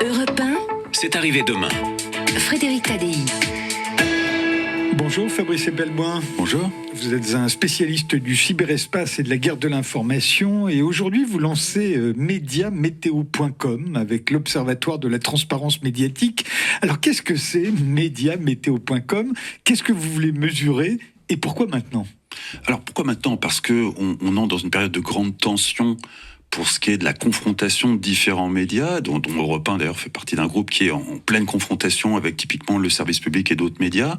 Europe 1, C'est arrivé demain. Frédéric Tadei. Bonjour Fabrice Ebelboin. Bonjour. Vous êtes un spécialiste du cyberespace et de la guerre de l'information et aujourd'hui vous lancez mediameteo.com avec l'Observatoire de la transparence médiatique. Alors qu'est-ce que c'est mediameteo.com? Qu'est-ce que vous voulez mesurer et pourquoi maintenant? Alors pourquoi maintenant? Parce qu'on entre dans une période de grande tension pour ce qui est de la confrontation de différents médias, dont Europe 1 d'ailleurs fait partie d'un groupe qui est en pleine confrontation avec typiquement le service public et d'autres médias,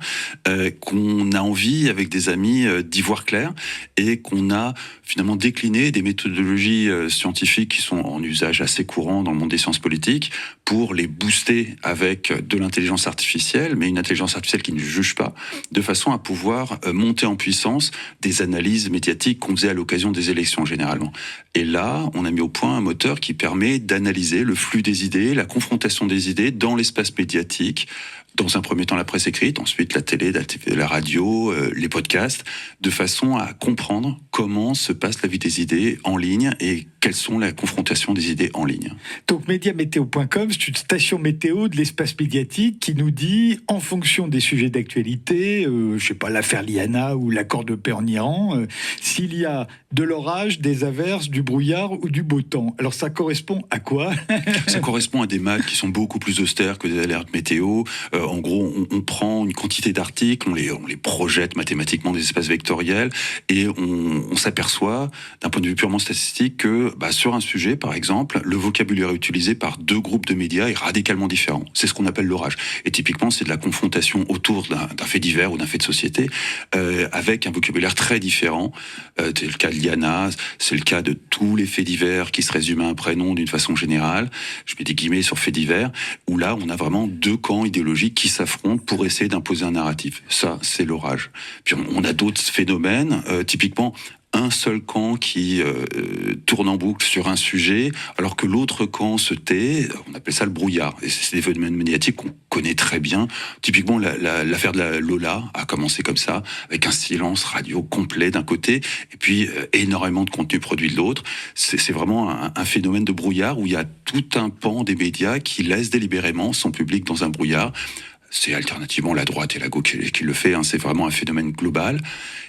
qu'on a envie avec des amis d'y voir clair et qu'on a finalement décliné des méthodologies scientifiques qui sont en usage assez courant dans le monde des sciences politiques pour les booster avec de l'intelligence artificielle, mais une intelligence artificielle qui ne juge pas, de façon à pouvoir monter en puissance des analyses médiatiques qu'on faisait à l'occasion des élections généralement. Et là, on a mis au point un moteur qui permet d'analyser le flux des idées, la confrontation des idées dans l'espace médiatique, dans un premier temps la presse écrite, ensuite la télé, la radio, les podcasts, de façon à comprendre comment se passe la vie des idées en ligne et quelles sont les confrontations des idées en ligne. Donc mediameteo.com, c'est une station météo de l'espace médiatique qui nous dit, en fonction des sujets d'actualité, je sais pas, l'affaire Liana ou l'accord de paix en Iran, s'il y a de l'orage, des averses, du brouillard ou du beau temps. Alors ça correspond à quoi? Ça correspond à des maths qui sont beaucoup plus austères que des alertes météo. En gros, on prend une quantité d'articles, on les projette mathématiquement des espaces vectoriels et on s'aperçoit, d'un point de vue purement statistique, que sur un sujet, par exemple, le vocabulaire utilisé par deux groupes de médias est radicalement différent. C'est ce qu'on appelle l'orage. Et typiquement, c'est de la confrontation autour d'un fait divers ou d'un fait de société avec un vocabulaire très différent. C'est le cas de Liana, c'est le cas de tous les faits divers qui se résument à un prénom d'une façon générale. Je mets des guillemets sur faits divers, où là, on a vraiment deux camps idéologiques qui s'affrontent pour essayer d'imposer un narratif. Ça, c'est l'orage. Puis on a d'autres phénomènes, typiquement un seul camp qui tourne en boucle sur un sujet, alors que l'autre camp se tait. On appelle ça le brouillard. Et c'est des phénomènes médiatiques qu'on connaît très bien. Typiquement, l'affaire de la Lola a commencé comme ça, avec un silence radio complet d'un côté, et puis énormément de contenu produit de l'autre. C'est vraiment un phénomène de brouillard où il y a tout un pan des médias qui laisse délibérément son public dans un brouillard. C'est alternativement la droite et la gauche qui le fait, c'est vraiment un phénomène global.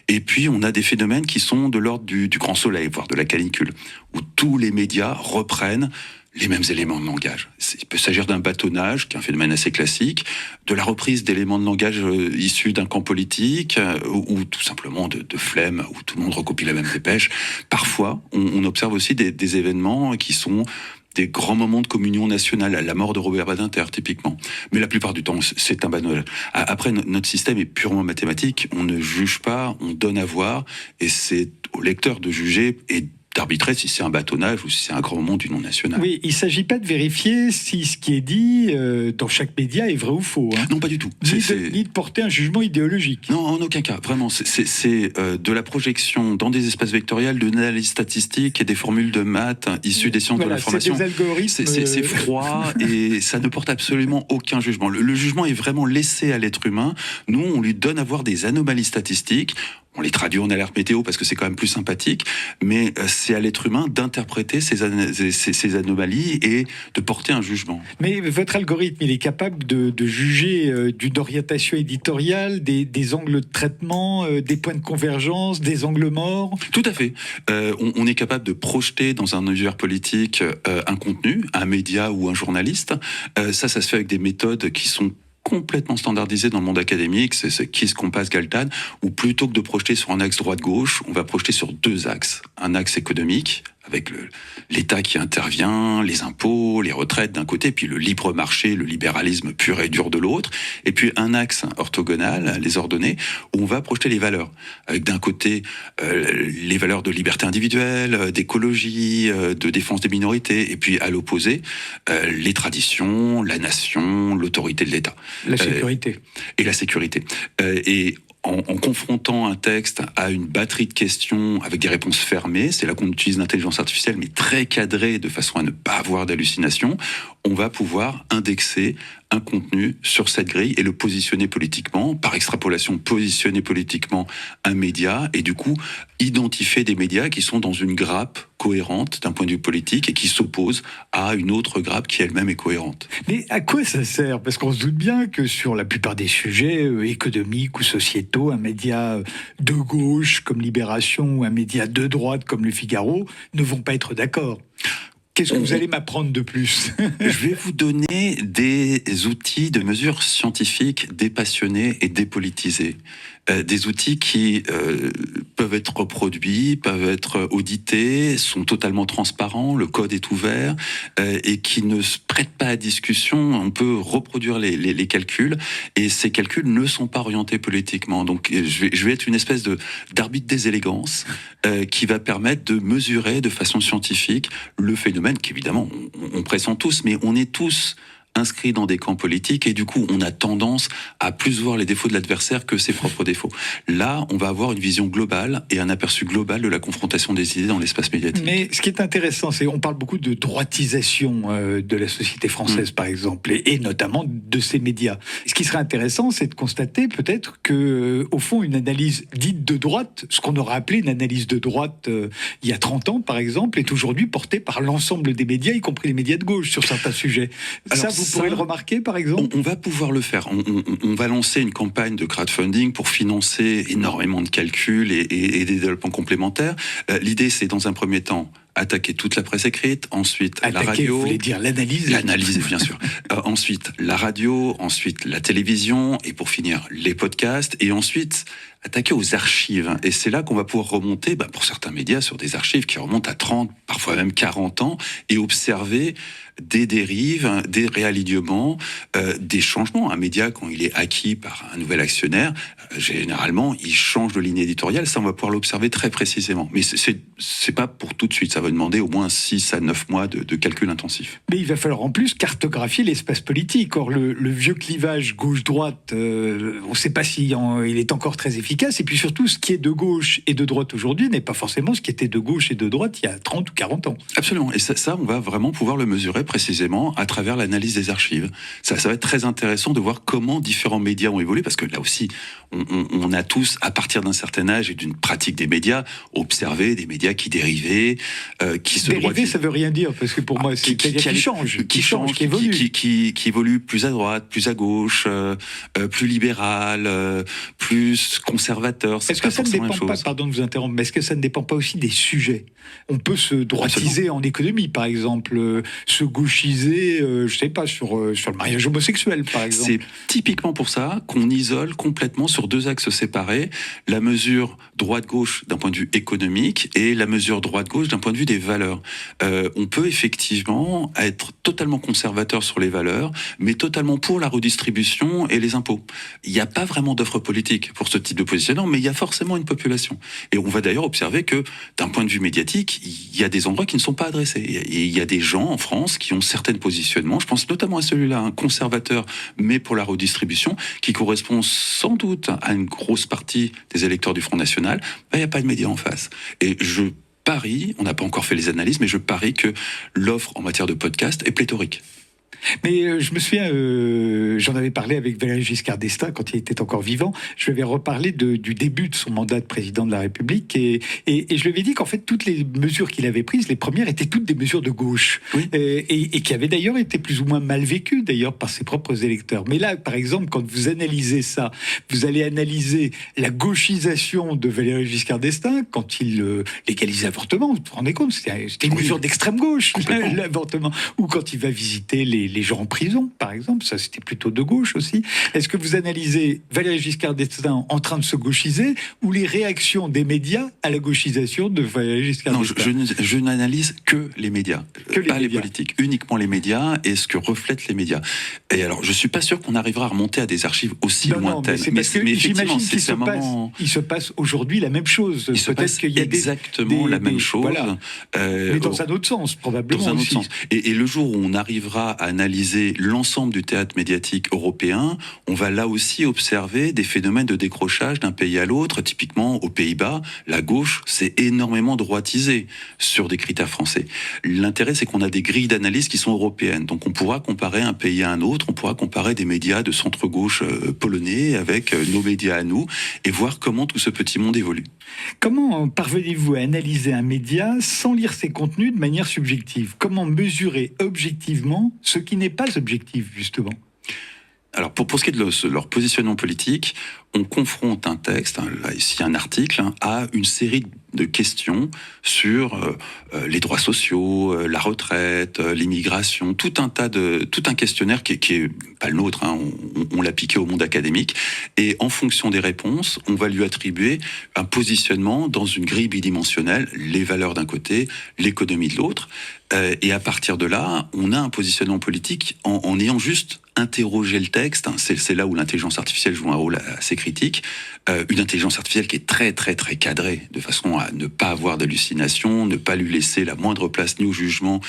Et puis on a des phénomènes qui sont de l'ordre du grand soleil, voire de la canicule, où tous les médias reprennent les mêmes éléments de langage. Il peut s'agir d'un bâtonnage, qui est un phénomène assez classique, de la reprise d'éléments de langage issus d'un camp politique, ou tout simplement de flemme, où tout le monde recopie la même dépêche. Parfois, on observe aussi des événements qui sont des grands moments de communion nationale, la mort de Robert Badinter, typiquement. Mais la plupart du temps, c'est un bâtonnage. Après, notre système est purement mathématique. On ne juge pas, on donne à voir, et c'est au lecteur de juger et d'arbitrer si c'est un bâtonnage ou si c'est un grand moment du non national. Oui, il ne s'agit pas de vérifier si ce qui est dit dans chaque média est vrai ou faux. Non, pas du tout. Ni de porter un jugement idéologique. Non, en aucun cas. Vraiment, c'est de la projection dans des espaces vectoriels, de l'analyse statistique et des formules de maths issues des sciences de l'information. C'est des algorithmes. C'est froid et ça ne porte absolument aucun jugement. Le jugement est vraiment laissé à l'être humain. Nous, on lui donne à voir des anomalies statistiques. On les traduit en alerte météo parce que c'est quand même plus sympathique, mais c'est à l'être humain d'interpréter ces anomalies et de porter un jugement. Mais votre algorithme, il est capable de juger d'une orientation éditoriale, des angles de traitement, des points de convergence, des angles morts? Tout à fait. On est capable de projeter dans un univers politique un contenu, un média ou un journaliste. Ça se fait avec des méthodes qui sont complètement standardisé dans le monde académique, c'est KISS, Compass, Galtad, où plutôt que de projeter sur un axe droite-gauche, on va projeter sur deux axes. Un axe économique, avec l'État qui intervient, les impôts, les retraites d'un côté, puis le libre marché, le libéralisme pur et dur de l'autre, et puis un axe orthogonal, les ordonnées, où on va projeter les valeurs, avec d'un côté les valeurs de liberté individuelle, d'écologie, de défense des minorités, et puis à l'opposé, les traditions, la nation, l'autorité de l'État. La sécurité. Et la sécurité. En confrontant un texte à une batterie de questions avec des réponses fermées, c'est là qu'on utilise l'intelligence artificielle, mais très cadrée, de façon à ne pas avoir d'hallucination, on va pouvoir indexer un contenu sur cette grille et le positionner politiquement, par extrapolation, positionner politiquement un média et du coup identifier des médias qui sont dans une grappe cohérente d'un point de vue politique et qui s'opposent à une autre grappe qui elle-même est cohérente. Mais à quoi ça sert? Parce qu'on se doute bien que sur la plupart des sujets économiques ou sociétaux, un média de gauche comme Libération ou un média de droite comme Le Figaro ne vont pas être d'accord. Qu'est-ce que vous allez m'apprendre de plus? Je vais vous donner des outils de mesure scientifique dépassionnés et dépolitisés. Des outils qui peuvent être reproduits, peuvent être audités, sont totalement transparents, le code est ouvert et qui ne se prêtent pas à discussion. On peut reproduire les calculs et ces calculs ne sont pas orientés politiquement. Donc je vais être une espèce d'arbitre des élégances qui va permettre de mesurer de façon scientifique le phénomène qu'évidemment on pressent tous, mais on est tous inscrits dans des camps politiques et du coup on a tendance à plus voir les défauts de l'adversaire que ses propres défauts. Là, on va avoir une vision globale et un aperçu global de la confrontation des idées dans l'espace médiatique. Mais ce qui est intéressant, c'est on parle beaucoup de droitisation de la société française, par exemple, et notamment de ces médias. Ce qui serait intéressant, c'est de constater peut-être que, au fond, une analyse dite de droite, ce qu'on aurait appelé une analyse de droite il y a 30 ans, par exemple, est aujourd'hui portée par l'ensemble des médias, y compris les médias de gauche, sur certains sujets. Alors, vous pourrez le remarquer, par exemple? On va pouvoir le faire. On va lancer une campagne de crowdfunding pour financer énormément de calculs et des développements complémentaires. L'idée, c'est dans un premier temps attaquer toute la presse écrite, ensuite la radio. Vous voulez dire l'analyse? L'analyse, bien sûr. Ensuite, la radio, ensuite la télévision, et pour finir, les podcasts, et ensuite attaquer aux archives. Et c'est là qu'on va pouvoir remonter, pour certains médias, sur des archives qui remontent à 30, parfois même 40 ans, et observer des dérives, des réalignements, des changements. Un média, quand il est acquis par un nouvel actionnaire, généralement, il change de ligne éditoriale. Ça, on va pouvoir l'observer très précisément. Mais c'est pas pour tout de suite. Ça va demander au moins 6 à 9 mois de calcul intensif. Mais il va falloir en plus cartographier l'espace politique. Or, le vieux clivage gauche-droite, on ne sait pas si il est encore très efficace. Et puis surtout, ce qui est de gauche et de droite aujourd'hui n'est pas forcément ce qui était de gauche et de droite il y a 30 ou 40 ans. Absolument. Et ça, on va vraiment pouvoir le mesurer précisément à travers l'analyse des archives. Ça va être très intéressant de voir comment différents médias ont évolué, parce que là aussi, on a tous, à partir d'un certain âge et d'une pratique des médias, observé des médias qui dérivaient, qui se dériver, ça veut rien dire, parce que pour moi, c'est qui change, qui évolue. Qui évolue plus à droite, plus à gauche, plus libéral, plus conservateur. Est-ce que ça ne dépend pas, pardon de vous interrompre, mais est-ce que ça ne dépend pas aussi des sujets? On peut se droitiser en économie, par exemple, se gauchiser, je sais pas, sur le mariage homosexuel, par exemple. C'est typiquement pour ça qu'on isole complètement sur deux axes séparés la mesure droite-gauche d'un point de vue économique et la mesure droite-gauche d'un point de vue des valeurs. On peut effectivement être totalement conservateur sur les valeurs, mais totalement pour la redistribution et les impôts. Il n'y a pas vraiment d'offre politique pour ce type de positionnement, mais il y a forcément une population. Et on va d'ailleurs observer que, d'un point de vue médiatique, il y a des endroits qui ne sont pas adressés. Et il y a des gens en France qui ont certains positionnements, je pense notamment à celui-là, un conservateur, mais pour la redistribution, qui correspond sans doute à une grosse partie des électeurs du Front National. Il n'y a pas de médias en face. Et je parie, on n'a pas encore fait les analyses, mais je parie que l'offre en matière de podcast est pléthorique. Mais je me souviens, j'en avais parlé avec Valéry Giscard d'Estaing quand il était encore vivant. Je lui avais reparlé du début de son mandat de président de la République et je lui avais dit qu'en fait toutes les mesures qu'il avait prises, les premières étaient toutes des mesures de gauche, oui. et qui avaient d'ailleurs été plus ou moins mal vécues d'ailleurs par ses propres électeurs. Mais là, par exemple, quand vous analysez ça, vous allez analyser la gauchisation de Valéry Giscard d'Estaing quand il légalise l'avortement. Vous vous rendez compte, c'était une mesure d'extrême gauche, l'avortement. Ou quand il va visiter les gens en prison, par exemple, ça c'était plutôt de gauche aussi. Est-ce que vous analysez Valéry Giscard d'Estaing en train de se gauchiser ou les réactions des médias à la gauchisation de Valéry Giscard d'Estaing? Non, je n'analyse que les médias, pas les politiques, uniquement les médias et ce que reflètent les médias. Et alors, je suis pas sûr qu'on arrivera à remonter à des archives aussi lointaines. Mais j'imagine qu'il se passe aujourd'hui la même chose. Il se passe exactement la même chose. Voilà. Mais dans un autre sens, probablement. Dans un autre sens. Et le jour où on arrivera à analyser l'ensemble du théâtre médiatique européen, on va là aussi observer des phénomènes de décrochage d'un pays à l'autre. Typiquement, aux Pays-Bas, la gauche s'est énormément droitisée sur des critères français. L'intérêt, c'est qu'on a des grilles d'analyse qui sont européennes. Donc on pourra comparer un pays à un autre, on pourra comparer des médias de centre-gauche polonais avec nos médias à nous, et voir comment tout ce petit monde évolue. Comment parvenez-vous à analyser un média sans lire ses contenus de manière subjective? Comment mesurer objectivement ce qui n'est pas objectif, justement? Alors pour ce qui est de leur positionnement politique, on confronte un texte, là ici un article, à une série de questions sur les droits sociaux, la retraite, l'immigration, tout un questionnaire qui est pas le nôtre, on l'a piqué au monde académique, et en fonction des réponses, on va lui attribuer un positionnement dans une grille bidimensionnelle, les valeurs d'un côté, l'économie de l'autre, et à partir de là, on a un positionnement politique en ayant juste interrogé le texte. C'est là où l'intelligence artificielle joue un rôle assez critique. Une intelligence artificielle qui est très très très cadrée, de façon à ne pas avoir d'hallucination, ne pas lui laisser la moindre place ni au jugement,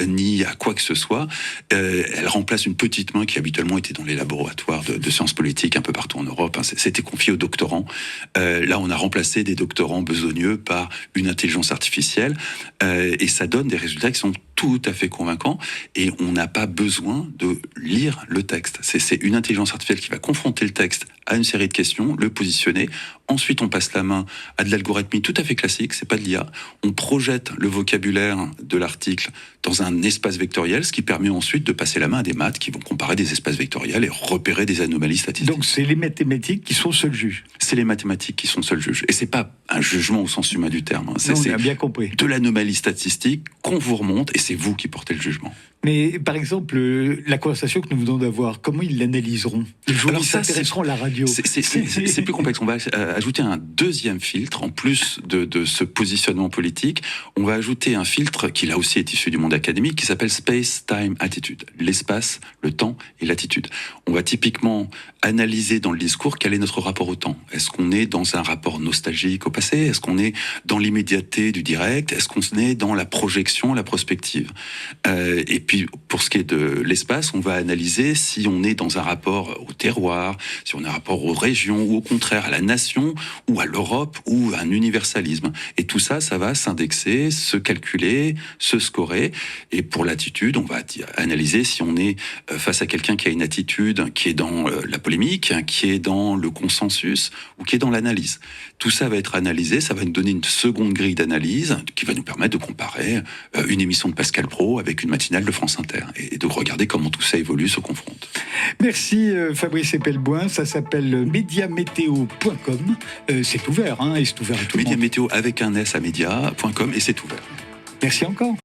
ni à quoi que ce soit. Elle remplace une petite main qui habituellement était dans les laboratoires de sciences politiques un peu partout en Europe. C'était confié aux doctorants. Là, on a remplacé des doctorants besogneux par une intelligence artificielle, et ça donne des résultats qui sont tout à fait convaincant, et on n'a pas besoin de lire le texte. C'est une intelligence artificielle qui va confronter le texte à une série de questions, le positionner. Ensuite, on passe la main à de l'algorithmie tout à fait classique, c'est pas de l'IA. On projette le vocabulaire de l'article dans un espace vectoriel, ce qui permet ensuite de passer la main à des maths qui vont comparer des espaces vectoriels et repérer des anomalies statistiques. Donc c'est les mathématiques qui sont seuls juges. C'est les mathématiques qui sont seuls juges. Et c'est pas un jugement au sens humain du terme. On a bien compris. De l'anomalie statistique qu'on vous remonte, et c'est vous qui portez le jugement. Mais par exemple, la conversation que nous venons d'avoir, comment ils l'analyseront? Les journaux s'intéresseront à la radio. C'est plus complexe. On va ajouter un deuxième filtre, en plus de ce positionnement politique. On va ajouter un filtre qui là aussi est issu du monde académique, qui s'appelle Space Time Attitude. L'espace, le temps et l'attitude. On va typiquement analyser dans le discours quel est notre rapport au temps. Est-ce qu'on est dans un rapport nostalgique au passé? Est-ce qu'on est dans l'immédiateté du direct? Est-ce qu'on est dans la projection, la prospective? Et puis, pour ce qui est de l'espace, on va analyser si on est dans un rapport au terroir, si on a un rapport aux régions, ou au contraire à la nation, ou à l'Europe, ou à un universalisme. Et tout ça, ça va s'indexer, se calculer, se scorer. Et pour l'attitude, on va analyser si on est face à quelqu'un qui a une attitude qui est dans la polémique, qui est dans le consensus, ou qui est dans l'analyse. Tout ça va être analysé, ça va nous donner une seconde grille d'analyse qui va nous permettre de comparer une émission de Pascal Praud avec une matinale de France Inter, et de regarder comment tout ça évolue, se confronte. Merci Fabrice Epelboin, ça s'appelle mediameteo.com. C'est ouvert, et c'est ouvert à tout le monde. Mediameteo avec un S à media.com, et c'est ouvert. Merci encore.